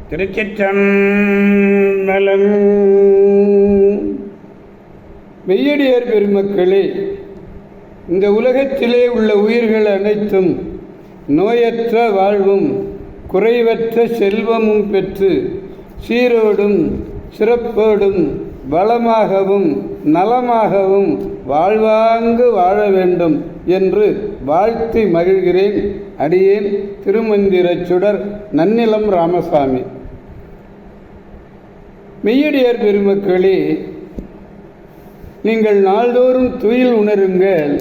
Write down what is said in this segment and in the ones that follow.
திருச்சிற்றம்பலம். மெய்யடியார் பெருமக்களே, இந்த உலகத்திலே உள்ள உயிர்கள் அனைத்தும் நோயற்ற வாழ்வும் குறைவற்ற செல்வமும் பெற்று சீரோடும் சிறப்போடும் வளமாகவும் நலமாகவும் வாழ்வாங்கு வாழ வேண்டும் என்று வாழ்த்தி மகிழ்கிறேன். அடியேன் திருமந்திரச் சுடர் நன்னிலம் ராமசாமி. மெய்யடியார் பெருமக்களே, நீங்கள் நாள்தோறும் துயில் உணருங்கள்,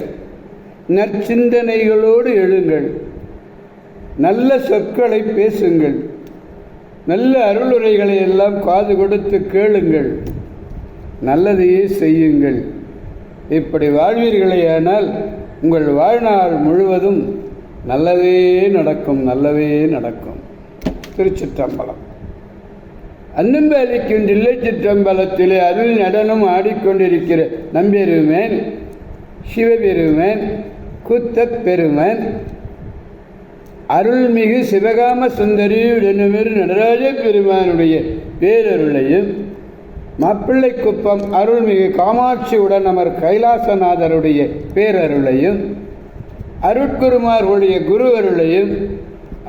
நற்சிந்தனைகளோடு எழுங்கள், நல்ல சொற்களை பேசுங்கள், நல்ல அருளுரைகளை எல்லாம் காது கொடுத்து கேளுங்கள், நல்லதையே செய்யுங்கள். இப்படி வாழ்வீர்களேயானால் உங்கள் வாழ்நாள் முழுவதும் நல்லதே நடக்கும், நல்லதே நடக்கும். திருச்சிற்றம்பலம். அன்னம்பேலிக்கும் தில்லை சிற்றம்பலத்திலே அருள் நடனம் ஆடிக்கொண்டிருக்கிற நம்பெருமேன், சிவபெருமேன், கூத்தப் பெருமன், அருள்மிகு சிவகாம சுந்தரி உடனமேறு நடராஜ பெருமானுடைய பேரருளையும், மாப்பிள்ளைக்குப்பம் அருள்மிகு காமாட்சி உடனமர் கைலாசநாதருடைய பேரருளையும், அருட்குருமார்களுடைய குரு அருளையும்,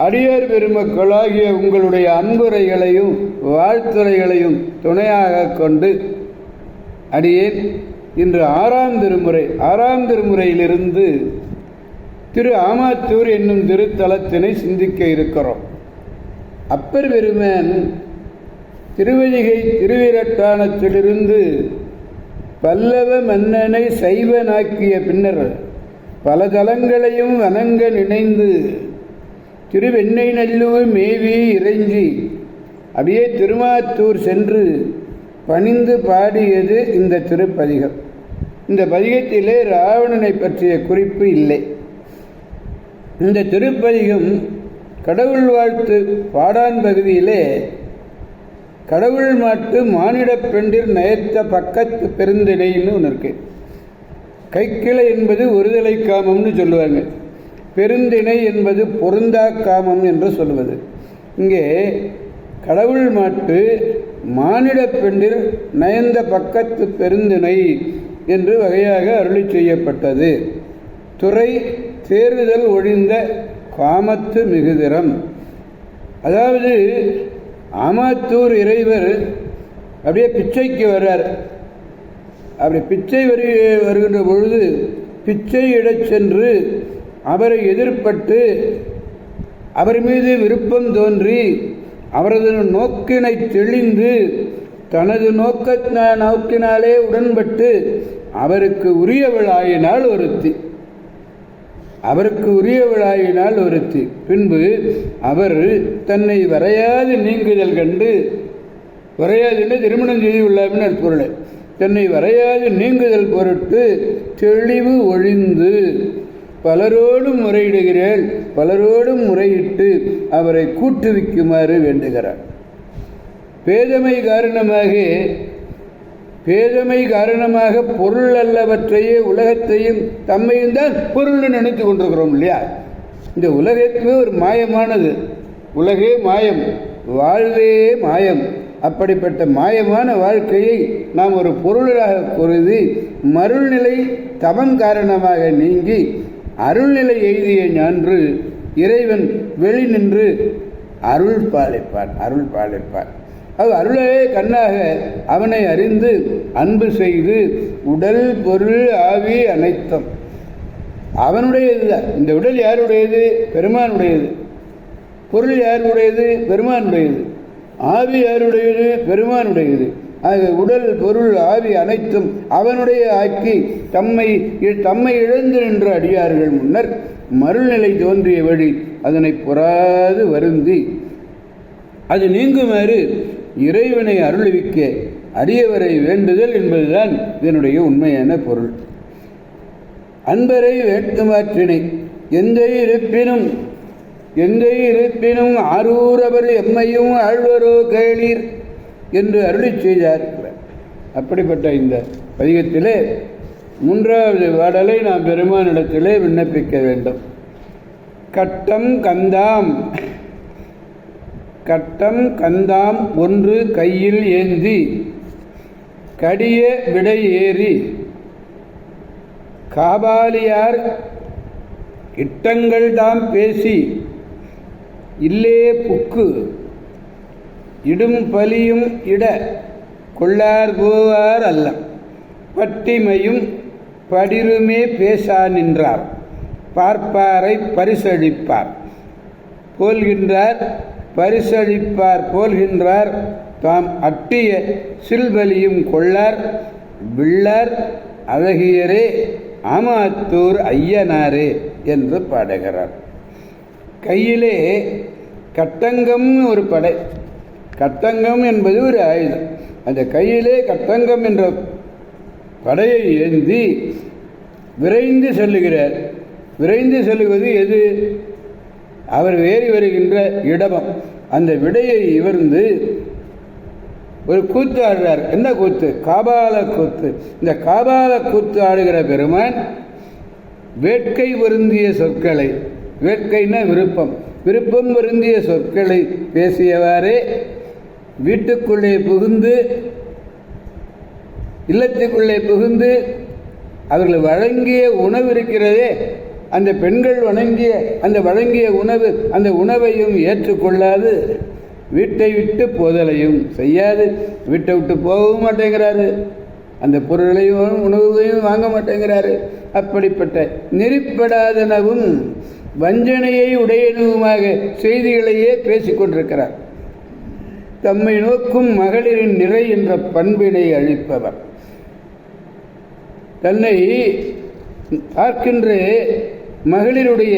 அடியார் பெருமக்களாகிய உங்களுடைய அன்புரைகளையும் வாழ்த்துரைகளையும் துணையாக கொண்டு அடியேன் இன்று ஆறாம் திருமுறையிலிருந்து திரு ஆமாத்தூர் என்னும் திருத்தலத்தினை சிந்திக்க இருக்கிறோம். அப்பர் பெருமான் திருவதிகை திருவிரட்டானத்திலிருந்து பல்லவ மன்னனை சைவனாக்கிய பின்னர் பல தலங்களையும் வணங்க நினைந்து திருவெண்ணெய் நல்லூர் மேவி இறைஞ்சி அப்படியே திருமாத்தூர் சென்று பணிந்து பாடியது இந்த திருப்பதிகம். இந்த பதிகத்திலே ராவணனை பற்றிய குறிப்பு இல்லை. இந்த திருப்பதிகம் கடவுள் வாழ்த்து பாடான் பகுதியிலே கடவுள் மாட்டு மானிட பெண்டிர் நயத்த பக்கத்து பெருந்திணைன்னு ஒன்று இருக்கு. கைக்கிளை என்பது ஒருதலை காமம்னு சொல்லுவாங்க, பெருந்திணை என்பது பொருந்தா காமம் என்று சொல்வது. இங்கே கடவுள் மாட்டு மானிட பெண்டிர் நயந்த பக்கத்து பெருந்திணை என்று வகையாக அருளி செய்யப்பட்டது. துறை தேறுதல் ஒழிந்த காமத்து மிகுதிரம். அதாவது ஆமாத்தூர் இறைவர் அப்படியே பிச்சைக்கு வர்றார். அப்படி பிச்சை வருகின்ற பொழுது பிச்சை இடச் சென்று அவரை எதிர்பட்டு அவர் மீது விருப்பம் தோன்றி அவரது நோக்கினை தெளிந்து தனது நோக்கினாலே உடன்பட்டு அவருக்கு உரியவளாயினால் ஒருத்தி. பின்பு அவர் தன்னை வரையாது நீங்குதல் கண்டு, வரையாது திருமணம் செய்துள்ளாமின் பொருள், தன்னை வரையாது நீங்குதல் பொருட்டு தெளிவு ஒழிந்து பலரோடும் முறையிட்டு அவரை கூட்டுவிக்குமாறு வேண்டுகிறார். பேதமை காரணமாக பொருள் அல்லவற்றையே உலகத்தையும் தம்மையும் தான் பொருள்னு நினைத்து கொண்டிருக்கிறோம் இல்லையா? இந்த உலகத்துவே ஒரு மாயமானது. உலகே மாயம், வாழ்வே மாயம். அப்படிப்பட்ட மாயமான வாழ்க்கையை நாம் ஒரு பொருளாக கருதி மருள்நிலை தமம் காரணமாக நீங்கி அருள்நிலை எய்திய ஞான்று இறைவன் வெளி நின்று அருள் பாலிப்பார். அது அருளே கண்ணாக அவனை அறிந்து அன்பு செய்து உடல் பொருள் ஆவி அனைத்தும் அவனுடையது தான். இந்த உடல் யாருடையது? பெருமானுடையது. பொருள் யாருடையது? பெருமானுடையது. ஆவி யாருடையது? பெருமானுடையது. ஆக உடல் பொருள் ஆவி அனைத்தும் அவனுடைய ஆக்கி தம்மை இழந்து நின்ற அடியார்கள் முன்னர் மறுநிலை தோன்றிய வழி அதனை பொறாது வருந்தி அது நீங்குமாறு இறைவனை அருள்விக்க அடியவரை வேண்டுதல் என்பதுதான் இதனுடைய உண்மையான பொருள். அன்பரை வேண்டுமாற்றினை எந்த இருப்பினும் ஆரூரவர் எம்மையும் ஆழ்வரோ கேளீர் என்று அருளி செய்தார். அப்படிப்பட்ட இந்த பதிகத்திலே மூன்றாவது பாடலை நாம் பெருமானிடத்திலே விண்ணப்பிக்க வேண்டும். கட்டம் கந்தாம் கட்டம் கந்தாம் ஒன்று கையில் ஏந்தி கடிய விடை ஏறி காபாலியார் இட்டங்கள் தாம் பேசி இல்லே புக்கு இடும் பலியும் இட கொள்ளார் போவார் அல்ல பட்டிமையும் படிருமே பேசா நின்றார் பார்ப்பாரை பரிசளிப்பார் போல்கின்றார் பரிசளிப்பார் போல்கின்றார் தாம் அட்டிய சில்பலியும் கொள்ளார் விள்ளார் அழகியரே ஆமாத்தூர் ஐயனாரே என்று பாடுகிறார். கையிலே கட்டங்கம் ஒரு படை, கட்டங்கம் என்பது ஒரு ஆயுதம். அந்த கையிலே கட்டங்கம் என்ற படையை ஏந்தி விரைந்து செல்லுகிறார். விரைந்து செல்லுவது எது? அவர் ஏறி வருகின்ற இடமம். அந்த விடையை இவர்ந்து ஒரு கூத்து ஆடுறார். என்ன கூத்து? காபால கூத்து. இந்த காபால கூத்து ஆடுகிற பெருமான் வேட்கை பொருந்திய சொற்களை, வேட்கைன்னா விருப்பம், விருப்பம் பொருந்திய சொற்களை பேசியவாறே வீட்டுக்குள்ளே புகுந்து, இல்லத்துக்குள்ளே புகுந்து அவர்கள் வழங்கிய உணவு இருக்கிறதே, அந்த பெண்கள் வழங்கிய உணவு, அந்த உணவையும் ஏற்றுக்கொள்ளாது, வீட்டை விட்டு போதலையும் செய்யாது, வீட்டை விட்டு போகவும் மாட்டேங்கிறாரு, அந்த பொருளையும் உணவையும் வாங்க மாட்டேங்கிறாரு. அப்படிப்பட்ட நெறிப்படாதனவும் வஞ்சனையை உடையனவுமாக செய்திகளையே பேசிக்கொண்டிருக்கிறார். தம்மை நோக்கும் மகளிரின் நிறை என்ற பண்பினை அழிப்பவர், தன்னை பார்க்கின்ற மகளிருடைய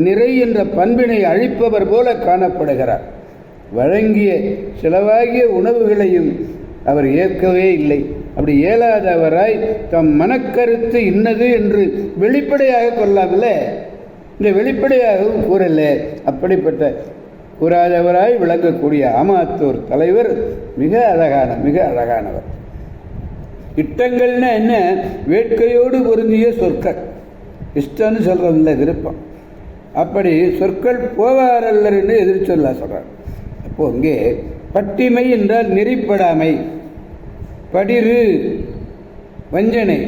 நிறை என்ற பண்பினை அழிப்பவர் போல காணப்படுகிறார். வழங்கிய செலவாகிய உணவுகளையும் அவர் ஏற்கவே இல்லை. அப்படி இயலாதவராய் தம் மனக்கருத்து இன்னது என்று வெளிப்படையாக கொள்ளாமல, இந்த வெளிப்படையாகவும் கூறல. அப்படிப்பட்ட கூறாதவராய் விளங்கக்கூடிய ஆமாத்தூர் தலைவர் மிக அழகானவர். இட்டங்கள்னா என்ன? வேட்கையோடு பொருந்திய சொற்கள். இஷ்டம்னு சொல்றதில்ல, விருப்பம். அப்படி சொற்கள் போவாரல்லர் என்று எதிர் சொல்ல சொல்றார். அப்போ இங்கே பட்டிமை என்றால் நெறிப்படாமை, படிரு வஞ்சனை,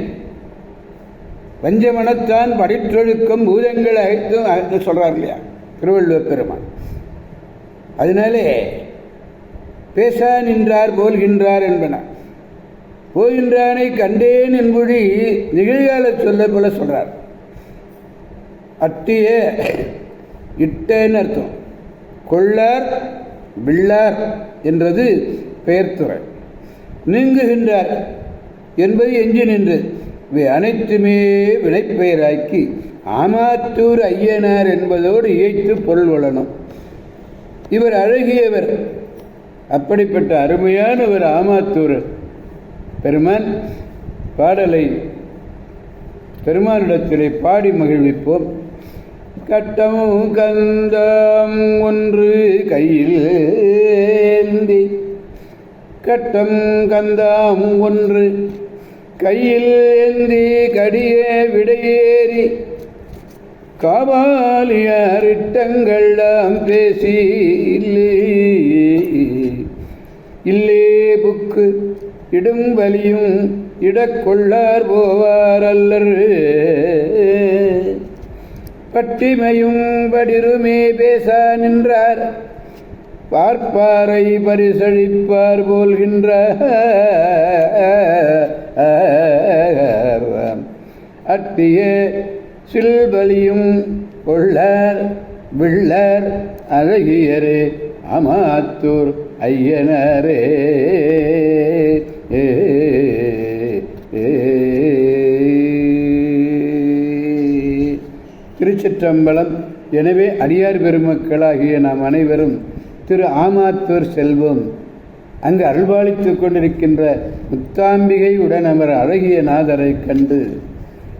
வஞ்சமனத்தான் படிற்றொழுக்கம் பூதங்கள் அழைத்தும் சொல்றார் இல்லையா திருவள்ளுவர் பெருமான். அதனாலே பேசா நின்றார் போல்கின்றார் என்பன. போகின்றானை கண்டேன் என்பொழி நிகழ்கால சொல்ல போல சொல்றார். அட்டிய இட்டேன்னு அர்த்தம். கொள்ளார் விள்ளார் என்றது பெயர்த்துறை. நீங்குகின்றார் என்பது எஞ்சி நின்று இவை அனைத்துமே வினைப்பெயராக்கி ஆமாத்தூர் ஐயனார் என்பதோடு இயைத்து பொருள் கொள்ளணும். இவர் அழகியவர். அப்படிப்பட்ட அருமையான ஒரு ஆமாத்தூர் பெருமான் பாடலை பெருமானிடத்திலே பாடி மகிழ்விப்போம். கட்டம் கந்தம் ஒன்று கையில் ஏந்தி, கட்டம் கந்தாம் ஒன்று கையில் ஏந்தி கடிய விடையேறி காபாலியார் இட்டங்கள்லாம் பேசி இல்லே புக்கு இடும் வலியும் இடக்கொள்ளார் போவார் அல்லர் பட்டிமையும் படிருமே பேசா நின்றார் பார்ப்பாரை பரிசளிப்பார் போல்கின்றார் அட்டிய சில்பலியும் கொள்ளார் விள்ளார் அழகியரே ஆமாத்தூர் ஐயனாரே. திருச்சிற்றம்பலம். எனவே அடியார் பெருமக்களாகிய நாம் அனைவரும் திரு ஆமாத்தூர் செல்வோம். அங்கு அருள்பாலித்து கொண்டிருக்கின்ற முத்தாம்பிகை உடன் அவர் அழகிய நாதரை கண்டு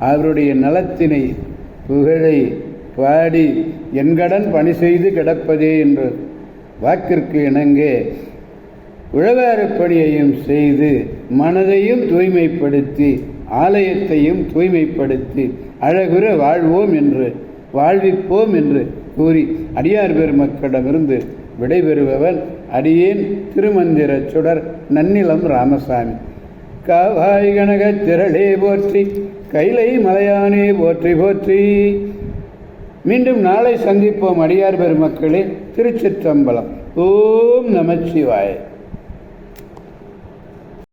அவருடைய நலத்தினை புகழை பாடி என்கடன் பணி செய்து கிடப்பதே என்ற வாக்கிற்கு இணங்க உழவார பணியையும் செய்து மனதையும் தூய்மைப்படுத்தி ஆலயத்தையும் தூய்மைப்படுத்தி அழகுற வாழ்வோம் என்று வாழ்விப்போம் என்று கூறி அடியார் பெருமக்களிடமிருந்து விடைபெறுபவன் அடியேன் திருமந்திர சுடர் நன்னிலம் ராமசாமி. காவாய் கனக திரளே போற்றி, கைலை மலையானே போற்றி போற்றி. மீண்டும் நாளை சந்திப்போம் அடியார் பெருமக்களே. திருச்சிற்றம்பலம். ஓம் நமச்சிவாய.